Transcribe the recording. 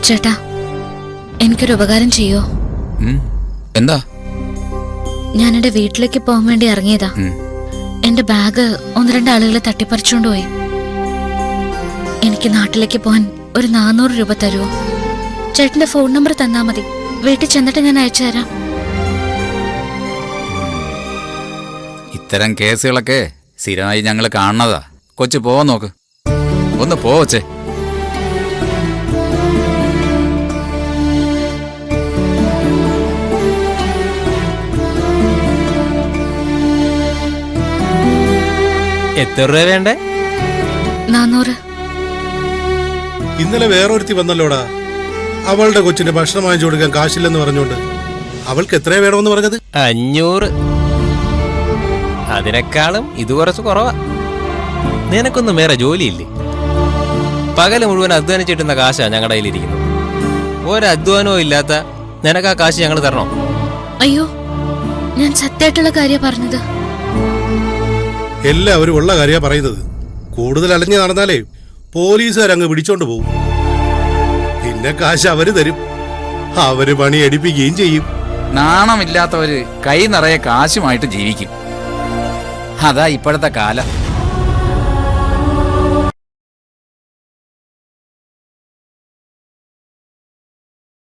ചേട്ടാ, എനിക്കൊരു ഉപകാരം ചെയ്യോ? എന്താ? ഞാൻ എന്റെ വീട്ടിലേക്ക് പോകാൻ വേണ്ടി ഇറങ്ങിയതാ. എന്റെ ബാഗ് ഒന്ന് രണ്ട് ആളുകളെ തട്ടിപ്പറിച്ചോണ്ട് പോയി. എനിക്ക് നാട്ടിലേക്ക് പോകാൻ ഒരു 400 രൂപ തരുമോ? ചേട്ടന്റെ ഫോൺ നമ്പർ തന്നാ മതി. വീട്ടിൽ ചെന്നിട്ട് ഞാൻ അയച്ചു തരാം. ഇത്തരം കേസുകളൊക്കെ സ്ഥിരമായി ഞങ്ങൾ കാണുന്നതാ. കൊച്ചു പോവാൻ നോക്ക്. ഒന്ന് പോവച്ചേ. എത്ര രൂപ വേണ്ടേ? 400. ഇന്നലെ വേറൊരുത്തി വന്നല്ലോടാ. അവളുടെ കൊച്ചിന്റെ ഭക്ഷണം വാങ്ങിച്ചു കൊടുക്കാൻ കാശില്ലെന്ന് പറഞ്ഞോണ്ട്. അവൾക്ക് എത്ര വേണമെന്ന് പറഞ്ഞത്? 500. അതിനേക്കാളും ഇത് കുറച്ച് കുറവാ. നിനക്കൊന്നും വേറെ ജോലിയില്ലേ? പകല് മുഴുവൻ അധ്വാനിച്ചിട്ടുന്ന കാശാ ഞങ്ങളുടെ കയ്യിലിരിക്കുന്നത്. ഒരധ്വാനവും ഇല്ലാത്ത നിനക്ക് ആ കാശ് ഞങ്ങൾ തരണോ? അയ്യോ, ഞാൻ സത്യമായിട്ടുള്ള കാര്യം പറഞ്ഞത്. എല്ലാവരും ഉള്ള കാര്യ പറയുന്നത്. കൂടുതൽ അലഞ്ഞു നടന്നാലേ പോലീസുകാരങ്ങ് പിടിച്ചോണ്ട് പോകും. പിന്നെ കാശ് അവര് തരും. അവര് പണി എടുപ്പിക്കുകയും ചെയ്യും. നാണമില്ലാത്തവര് കൈ നിറയെ കാശുമായിട്ട് ജീവിക്കും. അതാ ഇപ്പോഴത്തെ കാലം.